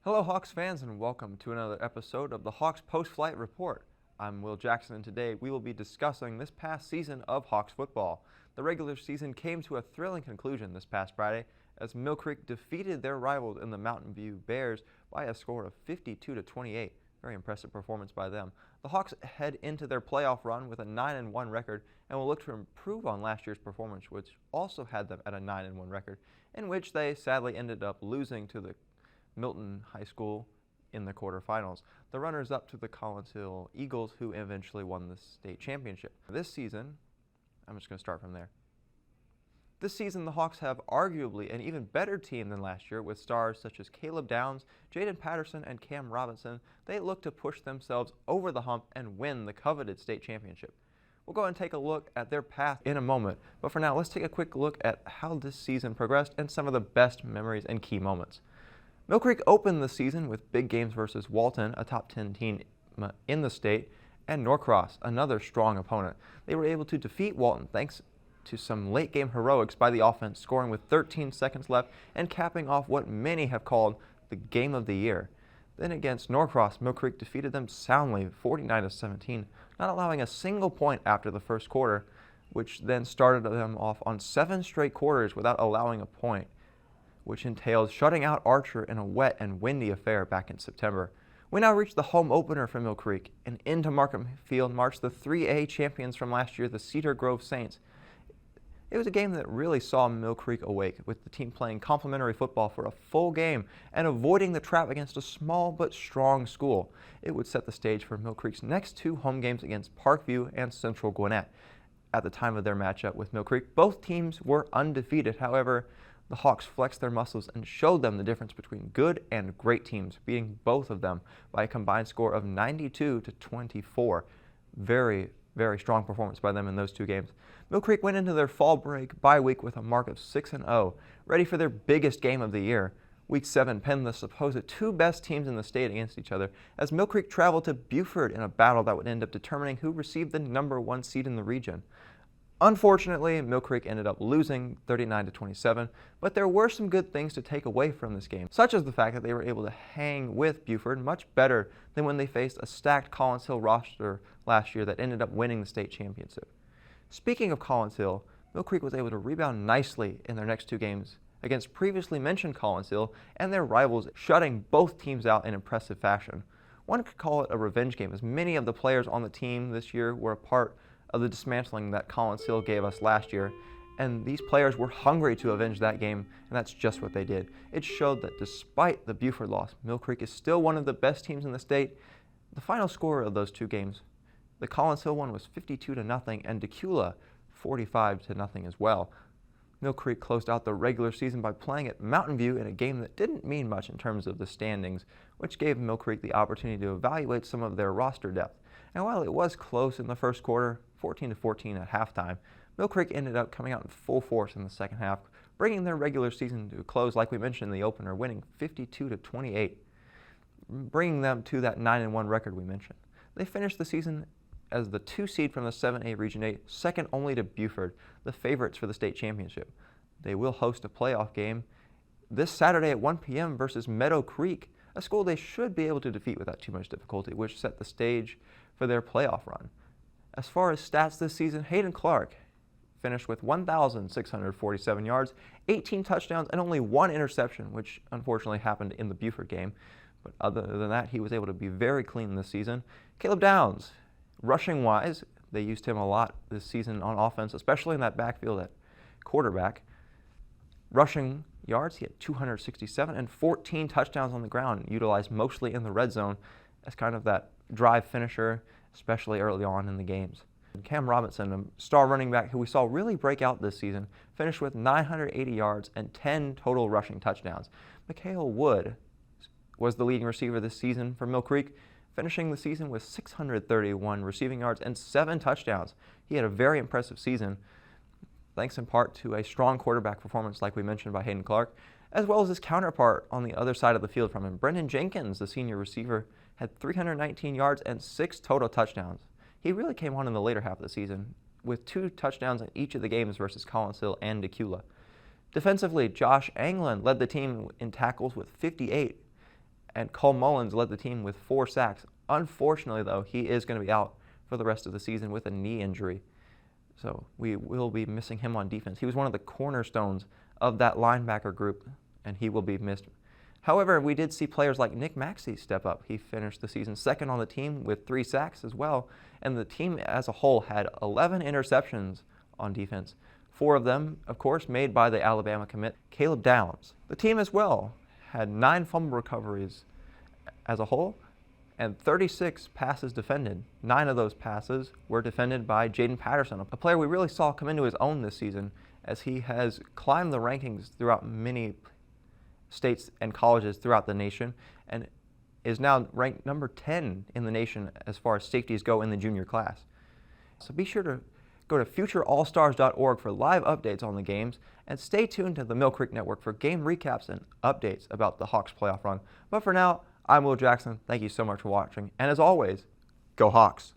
Hello, Hawks fans, and welcome to another episode of the Hawks Post-Flight Report. I'm Will Jackson, and today we will be discussing this past season of Hawks football. The regular season came to a thrilling conclusion this past Friday as Mill Creek defeated their rivals in the Mountain View Bears by a score of 52-28. Very impressive performance by them. The Hawks head into their playoff run with a 9-1 record and will look to improve on last year's performance, which also had them at a 9-1 record, in which they sadly ended up losing to the Milton High School in the quarterfinals. The runners-up to the Collinsville Eagles, who eventually won the state championship. This season, I'm just going to start from there. This season, the Hawks have arguably an even better team than last year, with stars such as Caleb Downs, Jaden Patterson, and Cam Robinson. They look to push themselves over the hump and win the coveted state championship. We'll go and take a look at their path in a moment, but for now, let's take a quick look at how this season progressed and some of the best memories and key moments. Mill Creek opened the season with big games versus Walton, a top 10 team in the state, and Norcross, another strong opponent. They were able to defeat Walton thanks to some late-game heroics by the offense, scoring with 13 seconds left and capping off what many have called the game of the year. Then against Norcross, Mill Creek defeated them soundly, 49-17, not allowing a single point after the first quarter, which then started them off on 7 straight quarters without allowing a point, which entails shutting out Archer in a wet and windy affair back in September. We now reach the home opener for Mill Creek, and into Markham Field marched the 3A champions from last year, the Cedar Grove Saints. It was a game that really saw Mill Creek awake, with the team playing complementary football for a full game and avoiding the trap against a small but strong school. It would set the stage for Mill Creek's next 2 home games against Parkview and Central Gwinnett. At the time of their matchup with Mill Creek, both teams were undefeated. However, the Hawks flexed their muscles and showed them the difference between good and great teams, beating both of them by a combined score of 92-24. Very strong performance by them in those 2 games. Mill Creek went into their fall break bye week with a mark of 6-0, ready for their biggest game of the year. Week 7 pinned the supposed 2 best teams in the state against each other as Mill Creek traveled to Buford in a battle that would end up determining who received the #1 seed in the region. Unfortunately, Mill Creek ended up losing 39-27, but there were some good things to take away from this game, such as the fact that they were able to hang with Buford much better than when they faced a stacked Collinsville roster last year that ended up winning the state championship. Speaking of Collinsville, Mill Creek was able to rebound nicely in their next 2 games against previously mentioned Collinsville and their rivals, shutting both teams out in impressive fashion. One could call it a revenge game, as many of the players on the team this year were a part of the dismantling that Collinsville gave us last year, and these players were hungry to avenge that game, and that's just what they did. It showed that despite the Buford loss, Mill Creek is still one of the best teams in the state. The final score of those 2 games, the Collinsville one was 52-0 and Decula 45-0 as well. Mill Creek closed out the regular season by playing at Mountain View in a game that didn't mean much in terms of the standings, which gave Mill Creek the opportunity to evaluate some of their roster depth. And while it was close in the first quarter, 14-14 at halftime, Mill Creek ended up coming out in full force in the second half, bringing their regular season to a close, like we mentioned in the opener, winning 52-28, bringing them to that 9-1 record we mentioned. They finished the season as the 2 seed from the 7A Region 8, second only to Buford, the favorites for the state championship. They will host a playoff game this Saturday at 1 p.m. versus Meadow Creek, a school they should be able to defeat without too much difficulty, which set the stage for their playoff run. As far as stats this season, Hayden Clark finished with 1,647 yards, 18 touchdowns, and only 1 interception, which unfortunately happened in the Buford game. But other than that, he was able to be very clean this season. Caleb Downs, rushing-wise, they used him a lot this season on offense, especially in that backfield at quarterback. Rushing yards, he had 267 and 14 touchdowns on the ground, utilized mostly in the red zone as kind of that drive finisher, especially early on in the games. Cam Robinson, a star running back who we saw really break out this season, finished with 980 yards and 10 total rushing touchdowns. Mikhail Wood was the leading receiver this season for Mill Creek, finishing the season with 631 receiving yards and 7 touchdowns. He had a very impressive season, thanks in part to a strong quarterback performance like we mentioned by Hayden Clark, as well as his counterpart on the other side of the field from him. Brendan Jenkins, the senior receiver, had 319 yards and 6 total touchdowns. He really came on in the later half of the season, with 2 touchdowns in each of the games versus Collinsville and Decula. Defensively, Josh Anglin led the team in tackles with 58, And Cole Mullins led the team with 4 sacks. Unfortunately, though, he is going to be out for the rest of the season with a knee injury. So we will be missing him on defense. He was one of the cornerstones of that linebacker group, and he will be missed. However, we did see players like Nick Maxey step up. He finished the season second on the team with 3 sacks as well, and the team as a whole had 11 interceptions on defense. 4 of them, of course, made by the Alabama commit, Caleb Downs. The team as well had 9 fumble recoveries as a whole and 36 passes defended. 9 of those passes were defended by Jaden Patterson, a player we really saw come into his own this season as he has climbed the rankings throughout many states and colleges throughout the nation and is now ranked number 10 in the nation as far as safeties go in the junior class. So be sure to go to futureallstars.org for live updates on the games, and stay tuned to the Mill Creek Network for game recaps and updates about the Hawks playoff run. But for now, I'm Will Jackson. Thank you so much for watching, and as always, go Hawks!